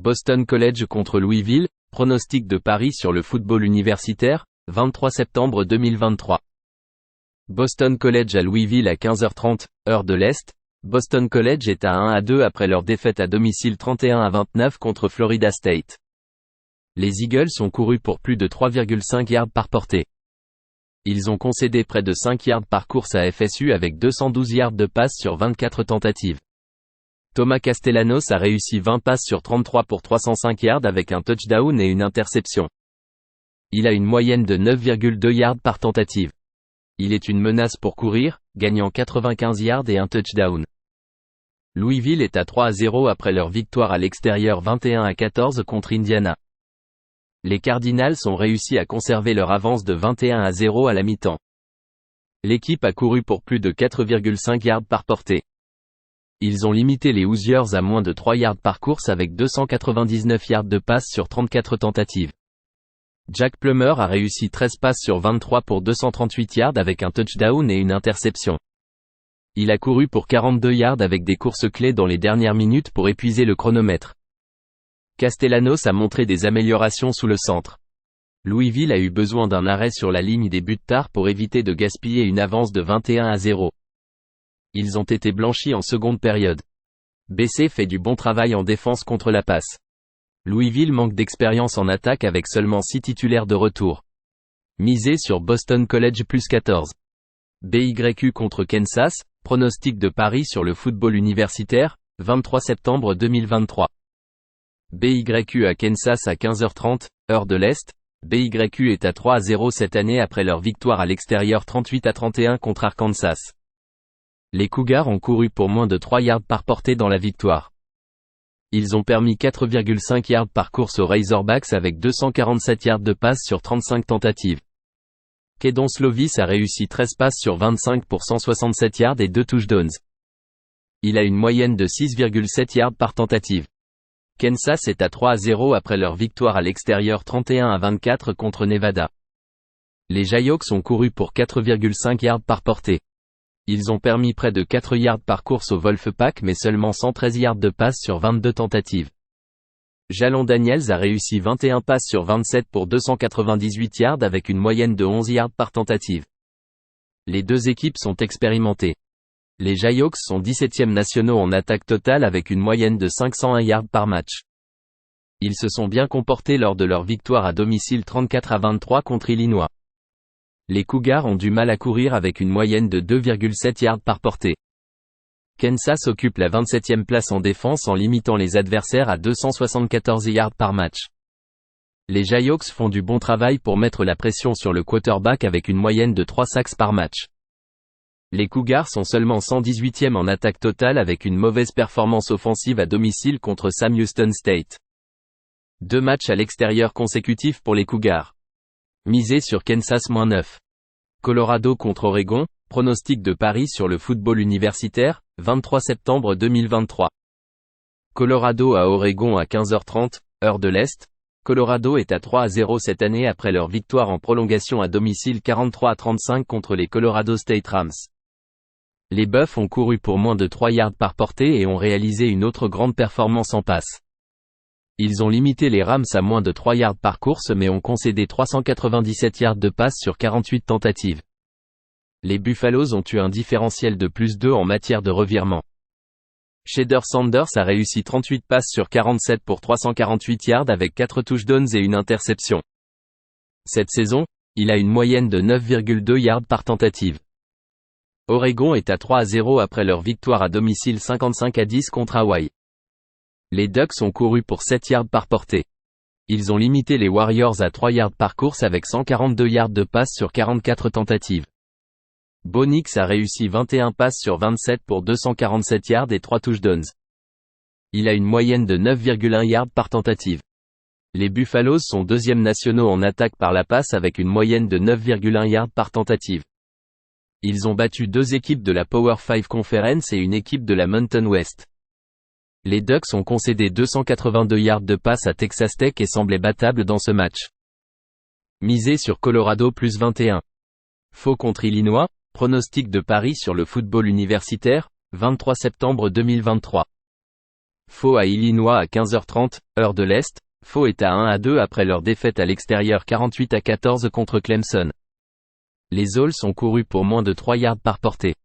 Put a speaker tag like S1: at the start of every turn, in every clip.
S1: Boston College contre Louisville, pronostic de Paris sur le football universitaire, 23 septembre 2023. Boston College à Louisville à 15h30, heure de l'Est. Boston College est à 1-2 après leur défaite à domicile 31-29 contre Florida State. Les Eagles ont couru pour plus de 3,5 yards par portée. Ils ont concédé près de 5 yards par course à FSU avec 212 yards de passe sur 24 tentatives. Thomas Castellanos a réussi 20 passes sur 33 pour 305 yards avec un touchdown et une interception. Il a une moyenne de 9,2 yards par tentative. Il est une menace pour courir, gagnant 95 yards et un touchdown. Louisville est à 3-0 après leur victoire à l'extérieur 21-14 contre Indiana. Les Cardinals ont réussi à conserver leur avance de 21-0 à la mi-temps. L'équipe a couru pour plus de 4,5 yards par portée. Ils ont limité les Hoosiers à moins de 3 yards par course avec 299 yards de passe sur 34 tentatives. Jack Plummer a réussi 13 passes sur 23 pour 238 yards avec un touchdown et une interception. Il a couru pour 42 yards avec des courses clés dans les dernières minutes pour épuiser le chronomètre. Castellanos a montré des améliorations sous le centre. Louisville a eu besoin d'un arrêt sur la ligne des buts tard pour éviter de gaspiller une avance de 21-0. Ils ont été blanchis en seconde période. BC fait du bon travail en défense contre la passe. Louisville manque d'expérience en attaque avec seulement 6 titulaires de retour. Misez sur Boston College plus 14. BYU contre Kansas, pronostic de Paris sur le football universitaire, 23 septembre 2023. BYU à Kansas à 15h30, heure de l'Est. BYU est à 3-0 cette année après leur victoire à l'extérieur 38-31 contre Arkansas. Les Cougars ont couru pour moins de 3 yards par portée dans la victoire. Ils ont permis 4,5 yards par course aux Razorbacks avec 247 yards de passe sur 35 tentatives. Kedon Slovis a réussi 13 passes sur 25 pour 167 yards et 2 touchdowns. Il a une moyenne de 6,7 yards par tentative. Kansas est à 3-0 après leur victoire à l'extérieur 31-24 contre Nevada. Les Jayhawks ont couru pour 4,5 yards par portée. Ils ont permis près de 4 yards par course au Wolfpack mais seulement 113 yards de passe sur 22 tentatives. Jalon Daniels a réussi 21 passes sur 27 pour 298 yards avec une moyenne de 11 yards par tentative. Les deux équipes sont expérimentées. Les Jayhawks sont 17e nationaux en attaque totale avec une moyenne de 501 yards par match. Ils se sont bien comportés lors de leur victoire à domicile 34-23 contre Illinois. Les Cougars ont du mal à courir avec une moyenne de 2,7 yards par portée. Kansas occupe la 27e place en défense en limitant les adversaires à 274 yards par match. Les Jayhawks font du bon travail pour mettre la pression sur le quarterback avec une moyenne de 3 sacks par match. Les Cougars sont seulement 118e en attaque totale avec une mauvaise performance offensive à domicile contre Sam Houston State. 2 matchs à l'extérieur consécutifs pour les Cougars. Misez sur Kansas -9. Colorado contre Oregon, pronostic de Paris sur le football universitaire, 23 septembre 2023. Colorado à Oregon à 15h30, heure de l'Est. Colorado est à 3-0 cette année après leur victoire en prolongation à domicile 43-35 contre les Colorado State Rams. Les Buffs ont couru pour moins de 3 yards par portée et ont réalisé une autre grande performance en passe. Ils ont limité les Rams à moins de 3 yards par course mais ont concédé 397 yards de passe sur 48 tentatives. Les Buffaloes ont eu un différentiel de +2 en matière de revirement. Shedeur Sanders a réussi 38 passes sur 47 pour 348 yards avec 4 touchdowns et une interception. Cette saison, il a une moyenne de 9,2 yards par tentative. Oregon est à 3-0 après leur victoire à domicile 55-10 contre Hawaii. Les Ducks ont couru pour 7 yards par portée. Ils ont limité les Warriors à 3 yards par course avec 142 yards de passe sur 44 tentatives. Bo Nix a réussi 21 passes sur 27 pour 247 yards et 3 touchdowns. Il a une moyenne de 9,1 yards par tentative. Les Buffaloes sont 2e nationaux en attaque par la passe avec une moyenne de 9,1 yards par tentative. Ils ont battu 2 équipes de la Power 5 Conference et une équipe de la Mountain West. Les Ducks ont concédé 282 yards de passe à Texas Tech et semblaient battables dans ce match. Misez sur Colorado plus 21. Faux contre Illinois, pronostic de Paris sur le football universitaire, 23 septembre 2023. Faux à Illinois à 15h30, heure de l'Est. Faux est à 1-2 après leur défaite à l'extérieur 48-14 contre Clemson. Les Owls ont couru pour moins de 3 yards par portée.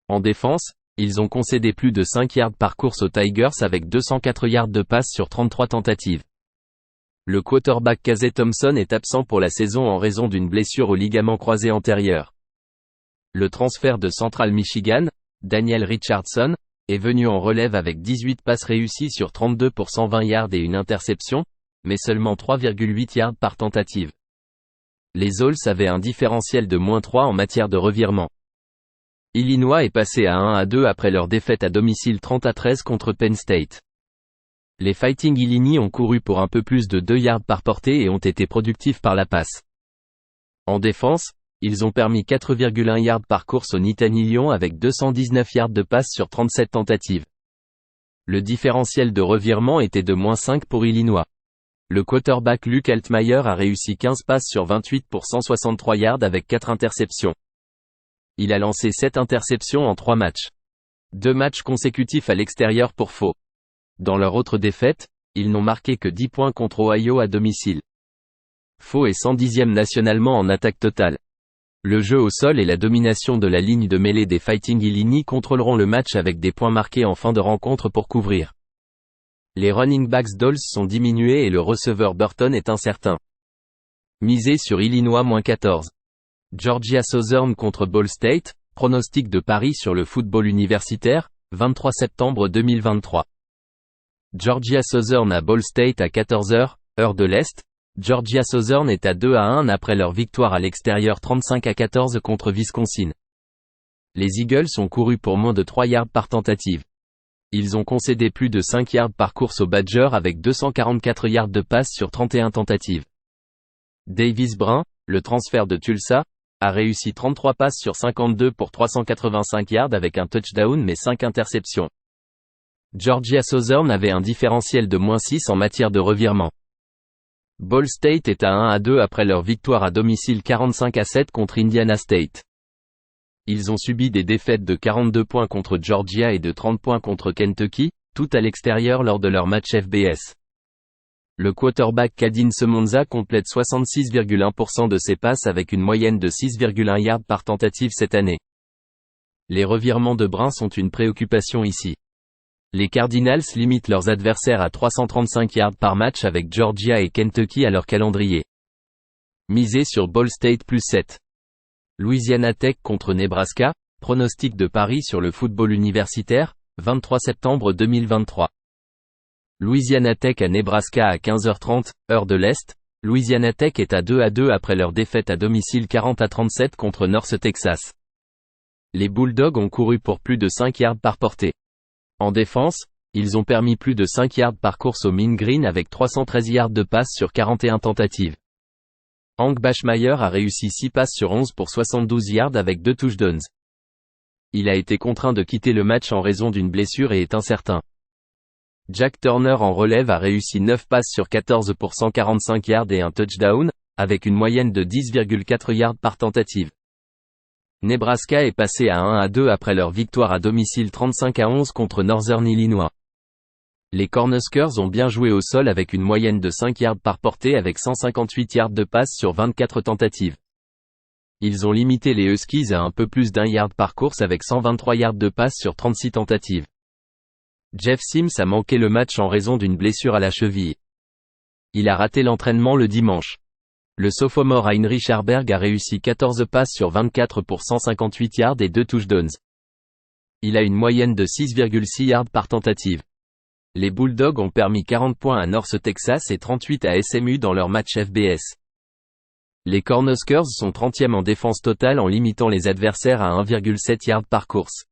S1: En défense, ils ont concédé plus de 5 yards par course aux Tigers avec 204 yards de passe sur 33 tentatives. Le quarterback Casey Thompson est absent pour la saison en raison d'une blessure au ligament croisé antérieur. Le transfert de Central Michigan, Daniel Richardson, est venu en relève avec 18 passes réussies sur 32 pour 120 yards et une interception, mais seulement 3,8 yards par tentative. Les Owls avaient un différentiel de -3 en matière de revirement. Illinois est passé à 1-2 après leur défaite à domicile 30-13 contre Penn State. Les Fighting Illini ont couru pour un peu plus de 2 yards par portée et ont été productifs par la passe. En défense, ils ont permis 4,1 yards par course au Nittany Lions avec 219 yards de passe sur 37 tentatives. Le différentiel de revirement était de -5 pour Illinois. Le quarterback Luke Altmyer a réussi 15 passes sur 28 pour 163 yards avec 4 interceptions. Il a lancé 7 interceptions en 3 matchs. 2 matchs consécutifs à l'extérieur pour Faux. Dans leur autre défaite, ils n'ont marqué que 10 points contre Ohio à domicile. Faux est 110e nationalement en attaque totale. Le jeu au sol et la domination de la ligne de mêlée des Fighting Illini contrôleront le match avec des points marqués en fin de rencontre pour couvrir. Les running backs d'Owls sont diminués et le receveur Burton est incertain. Misé sur Illinois -14. Georgia Southern contre Ball State, pronostic de Paris sur le football universitaire, 23 septembre 2023. Georgia Southern à Ball State à 14h, heure de l'Est. Georgia Southern est à 2-1 après leur victoire à l'extérieur 35-14 contre Wisconsin. Les Eagles ont couru pour moins de 3 yards par tentative. Ils ont concédé plus de 5 yards par course aux Badgers avec 244 yards de passe sur 31 tentatives. Davis Brin, le transfert de Tulsa, a réussi 33 passes sur 52 pour 385 yards avec un touchdown mais 5 interceptions. Georgia Southern avait un différentiel de -6 en matière de revirement. Ball State est à 1-2 après leur victoire à domicile 45-7 contre Indiana State. Ils ont subi des défaites de 42 points contre Georgia et de 30 points contre Kentucky, tout à l'extérieur lors de leur match FBS. Le quarterback Kadin Semonza complète 66,1% de ses passes avec une moyenne de 6,1 yards par tentative cette année. Les revirements de Brin sont une préoccupation ici. Les Cardinals limitent leurs adversaires à 335 yards par match avec Georgia et Kentucky à leur calendrier. Misé sur Ball State +7. Louisiana Tech contre Nebraska, pronostic de Paris sur le football universitaire, 23 septembre 2023. Louisiana Tech à Nebraska à 15h30, heure de l'Est. Louisiana Tech est à 2-2 après leur défaite à domicile 40-37 contre North Texas. Les Bulldogs ont couru pour plus de 5 yards par portée. En défense, ils ont permis plus de 5 yards par course au Mean Green avec 313 yards de passe sur 41 tentatives. Hank Bachmeier a réussi 6 passes sur 11 pour 72 yards avec 2 touchdowns. Il a été contraint de quitter le match en raison d'une blessure et est incertain. Jack Turner en relève a réussi 9 passes sur 14 pour 145 yards et un touchdown, avec une moyenne de 10,4 yards par tentative. Nebraska est passé à 1-2 après leur victoire à domicile 35-11 contre Northern Illinois. Les Cornhuskers ont bien joué au sol avec une moyenne de 5 yards par portée avec 158 yards de passe sur 24 tentatives. Ils ont limité les Huskies à un peu plus d'1 yard par course avec 123 yards de passe sur 36 tentatives. Jeff Sims a manqué le match en raison d'une blessure à la cheville. Il a raté l'entraînement le dimanche. Le sophomore Heinrich Harberg a réussi 14 passes sur 24 pour 158 yards et 2 touchdowns. Il a une moyenne de 6,6 yards par tentative. Les Bulldogs ont permis 40 points à North Texas et 38 à SMU dans leur match FBS. Les Cornhuskers sont 30e en défense totale en limitant les adversaires à 1,7 yards par course.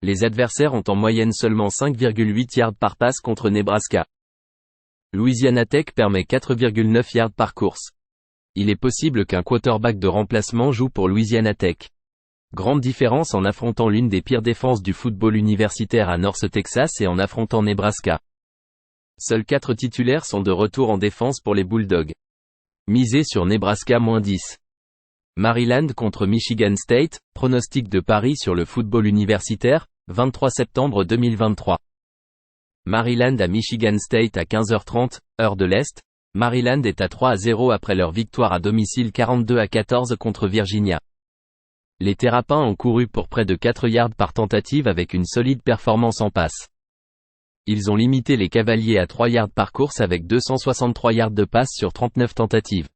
S1: Les adversaires ont en moyenne seulement 5,8 yards par passe contre Nebraska. Louisiana Tech permet 4,9 yards par course. Il est possible qu'un quarterback de remplacement joue pour Louisiana Tech. Grande différence en affrontant l'une des pires défenses du football universitaire à North Texas et en affrontant Nebraska. Seuls 4 titulaires sont de retour en défense pour les Bulldogs. Misé sur Nebraska -10. Maryland contre Michigan State, pronostic de Paris sur le football universitaire, 23 septembre 2023. Maryland à Michigan State à 15h30, heure de l'Est. Maryland est à 3-0 après leur victoire à domicile 42-14 contre Virginia. Les Terrapins ont couru pour près de 4 yards par tentative avec une solide performance en passe. Ils ont limité les Cavaliers à 3 yards par course avec 263 yards de passe sur 39 tentatives.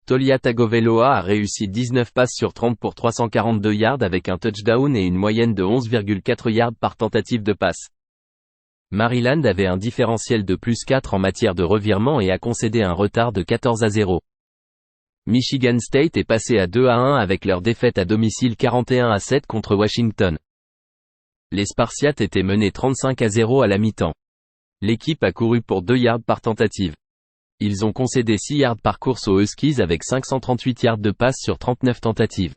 S1: Taulia Tagovailoa a réussi 19 passes sur 30 pour 342 yards avec un touchdown et une moyenne de 11,4 yards par tentative de passe. Maryland avait un différentiel de plus 4 en matière de revirement et a concédé un retard de 14-0. Michigan State est passé à 2-1 avec leur défaite à domicile 41-7 contre Washington. Les Spartiates étaient menés 35-0 à la mi-temps. L'équipe a couru pour 2 yards par tentative. Ils ont concédé 6 yards par course aux Huskies avec 538 yards de passe sur 39 tentatives.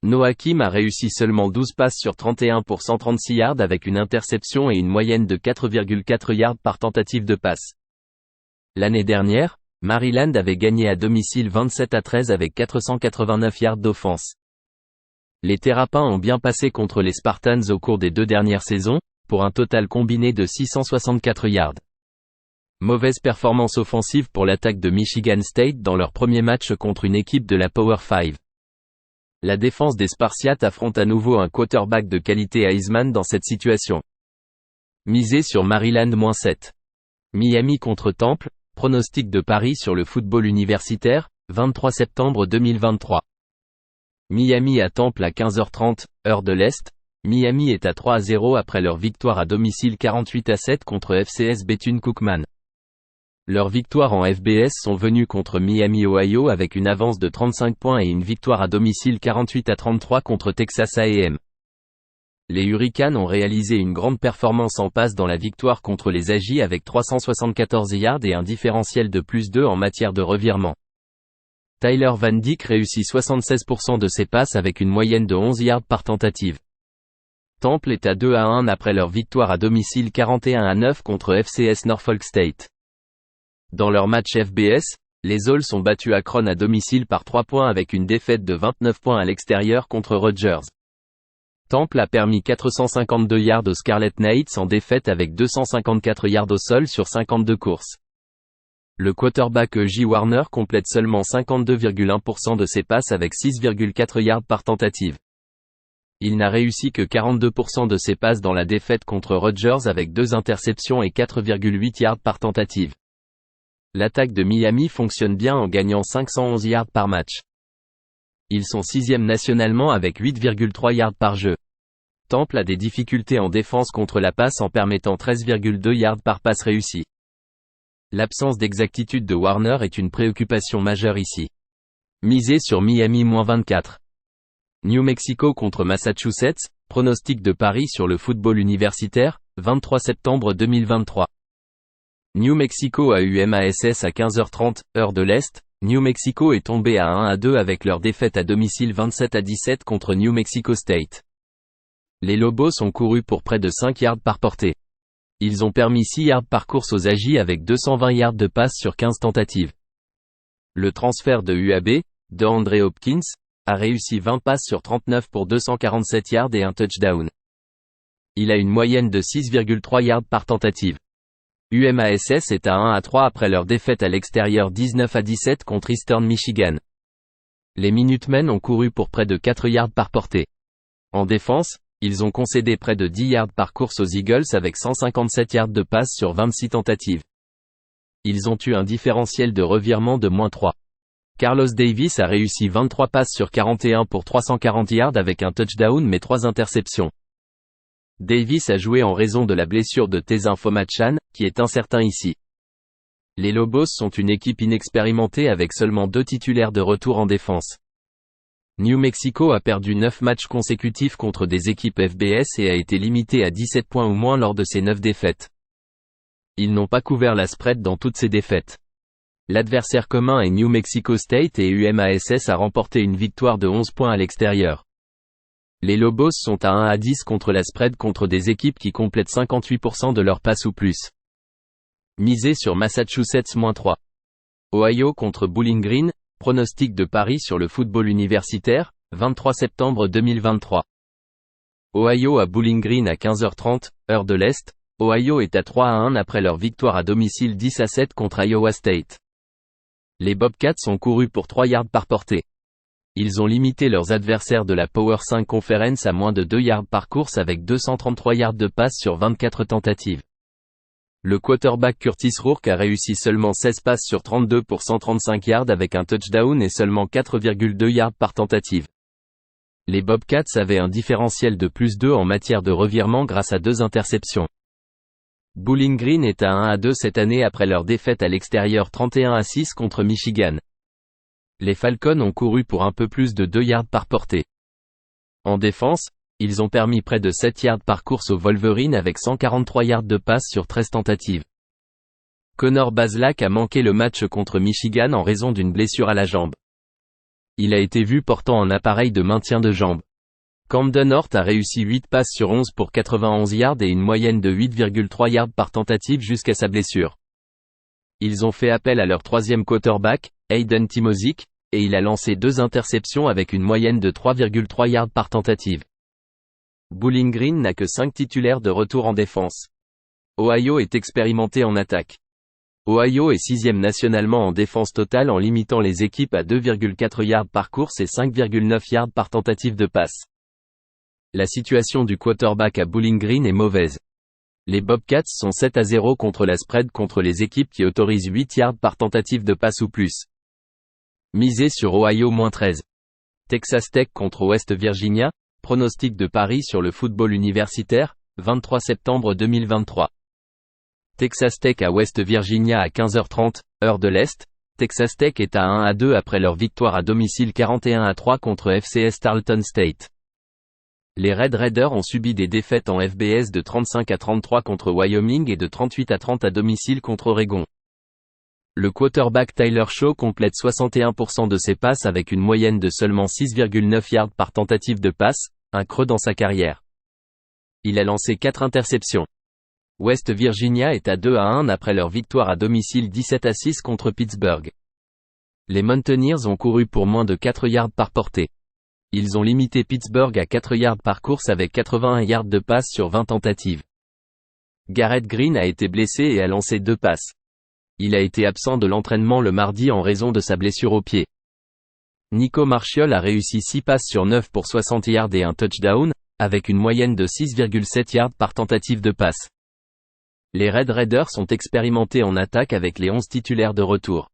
S1: Noah Kim a réussi seulement 12 passes sur 31 pour 136 yards avec une interception et une moyenne de 4,4 yards par tentative de passe. L'année dernière, Maryland avait gagné à domicile 27-13 avec 489 yards d'offense. Les Terrapins ont bien passé contre les Spartans au cours des 2 dernières saisons, pour un total combiné de 664 yards. Mauvaise performance offensive pour l'attaque de Michigan State dans leur premier match contre une équipe de la Power 5. La défense des Spartiates affronte à nouveau un quarterback de qualité Heisman dans cette situation. Misé sur Maryland -7. Miami contre Temple, pronostic de Paris sur le football universitaire, 23 septembre 2023. Miami à Temple à 15h30, heure de l'Est. Miami est à 3-0 après leur victoire à domicile 48-7 contre FCS Bethune-Cookman. Leurs victoires en FBS sont venues contre Miami Ohio avec une avance de 35 points et une victoire à domicile 48-33 contre Texas A&M. Les Hurricanes ont réalisé une grande performance en passe dans la victoire contre les Aggies avec 374 yards et un différentiel de plus 2 en matière de revirement. Tyler Van Dyke réussit 76% de ses passes avec une moyenne de 11 yards par tentative. Temple est à 2-1 après leur victoire à domicile 41-9 contre FCS Norfolk State. Dans leur match FBS, les Owls ont battu Akron à domicile par 3 points avec une défaite de 29 points à l'extérieur contre Rutgers. Temple a permis 452 yards aux Scarlet Knights en défaite avec 254 yards au sol sur 52 courses. Le quarterback J. Warner complète seulement 52,1% de ses passes avec 6,4 yards par tentative. Il n'a réussi que 42% de ses passes dans la défaite contre Rutgers avec 2 interceptions et 4,8 yards par tentative. L'attaque de Miami fonctionne bien en gagnant 511 yards par match. Ils sont 6e nationalement avec 8,3 yards par jeu. Temple a des difficultés en défense contre la passe en permettant 13,2 yards par passe réussie. L'absence d'exactitude de Warner est une préoccupation majeure ici. Misé sur Miami -24. New Mexico contre Massachusetts, pronostic de Paris sur le football universitaire, 23 septembre 2023. New Mexico à UMass à 15h30, heure de l'Est. New Mexico est tombé à 1-2 avec leur défaite à domicile 27-17 contre New Mexico State. Les Lobos ont couru pour près de 5 yards par portée. Ils ont permis 6 yards par course aux Aggies avec 220 yards de passe sur 15 tentatives. Le transfert de UAB, DeAndre Hopkins, a réussi 20 passes sur 39 pour 247 yards et un touchdown. Il a une moyenne de 6,3 yards par tentative. UMass est à 1-3 après leur défaite à l'extérieur 19-17 contre Eastern Michigan. Les Minutemen ont couru pour près de 4 yards par portée. En défense, ils ont concédé près de 10 yards par course aux Eagles avec 157 yards de passe sur 26 tentatives. Ils ont eu un différentiel de revirement de -3. Carlos Davis a réussi 23 passes sur 41 pour 340 yards avec un touchdown mais 3 interceptions. Davis a joué en raison de la blessure de Tezin Fomachan, qui est incertain ici. Les Lobos sont une équipe inexpérimentée avec seulement 2 titulaires de retour en défense. New Mexico a perdu 9 matchs consécutifs contre des équipes FBS et a été limité à 17 points ou moins lors de ces 9 défaites. Ils n'ont pas couvert la spread dans toutes ces défaites. L'adversaire commun est New Mexico State et UMass a remporté une victoire de 11 points à l'extérieur. Les Lobos sont à 1-10 contre la spread contre des équipes qui complètent 58% de leurs passes ou plus. Misé sur Massachusetts -3. Ohio contre Bowling Green, pronostic de Paris sur le football universitaire, 23 septembre 2023. Ohio à Bowling Green à 15h30, heure de l'Est. Ohio est à 3-1 après leur victoire à domicile 10-7 contre Iowa State. Les Bobcats ont couru pour 3 yards par portée. Ils ont limité leurs adversaires de la Power 5 Conference à moins de 2 yards par course avec 233 yards de passe sur 24 tentatives. Le quarterback Curtis Rourke a réussi seulement 16 passes sur 32 pour 135 yards avec un touchdown et seulement 4,2 yards par tentative. Les Bobcats avaient un différentiel de +2 en matière de revirement grâce à 2 interceptions. Bowling Green est à 1-2 cette année après leur défaite à l'extérieur 31-6 contre Michigan. Les Falcons ont couru pour un peu plus de 2 yards par portée. En défense, ils ont permis près de 7 yards par course aux Wolverines avec 143 yards de passe sur 13 tentatives. Connor Bazelak a manqué le match contre Michigan en raison d'une blessure à la jambe. Il a été vu portant un appareil de maintien de jambe. Camden Hort a réussi 8 passes sur 11 pour 91 yards et une moyenne de 8,3 yards par tentative jusqu'à sa blessure. Ils ont fait appel à leur troisième quarterback, Hayden Timosic, et il a lancé 2 interceptions avec une moyenne de 3,3 yards par tentative. Bowling Green n'a que 5 titulaires de retour en défense. Ohio est expérimenté en attaque. Ohio est 6e nationalement en défense totale en limitant les équipes à 2,4 yards par course et 5,9 yards par tentative de passe. La situation du quarterback à Bowling Green est mauvaise. Les Bobcats sont 7-0 contre la spread contre les équipes qui autorisent 8 yards par tentative de passe ou plus. Misez sur Ohio -13. Texas Tech contre West Virginia, pronostic de Paris sur le football universitaire, 23 septembre 2023. Texas Tech à West Virginia à 15h30, heure de l'Est. Texas Tech est à 1-2 après leur victoire à domicile 41-3 contre FCS Tarleton State. Les Red Raiders ont subi des défaites en FBS de 35-33 contre Wyoming et de 38-30 à domicile contre Oregon. Le quarterback Tyler Shaw complète 61% de ses passes avec une moyenne de seulement 6,9 yards par tentative de passe, un creux dans sa carrière. Il a lancé 4 interceptions. West Virginia est à 2-1 après leur victoire à domicile 17-6 contre Pittsburgh. Les Mountaineers ont couru pour moins de 4 yards par portée. Ils ont limité Pittsburgh à 4 yards par course avec 81 yards de passe sur 20 tentatives. Garrett Green a été blessé et a lancé 2 passes. Il a été absent de l'entraînement le mardi en raison de sa blessure au pied. Nico Marchiol a réussi 6 passes sur 9 pour 60 yards et un touchdown, avec une moyenne de 6,7 yards par tentative de passe. Les Red Raiders sont expérimentés en attaque avec les 11 titulaires de retour.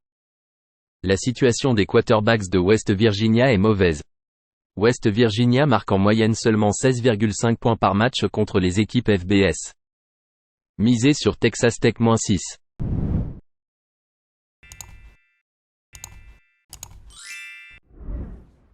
S1: La situation des quarterbacks de West Virginia est mauvaise. West Virginia marque en moyenne seulement 16,5 points par match contre les équipes FBS. Misez sur Texas Tech -6.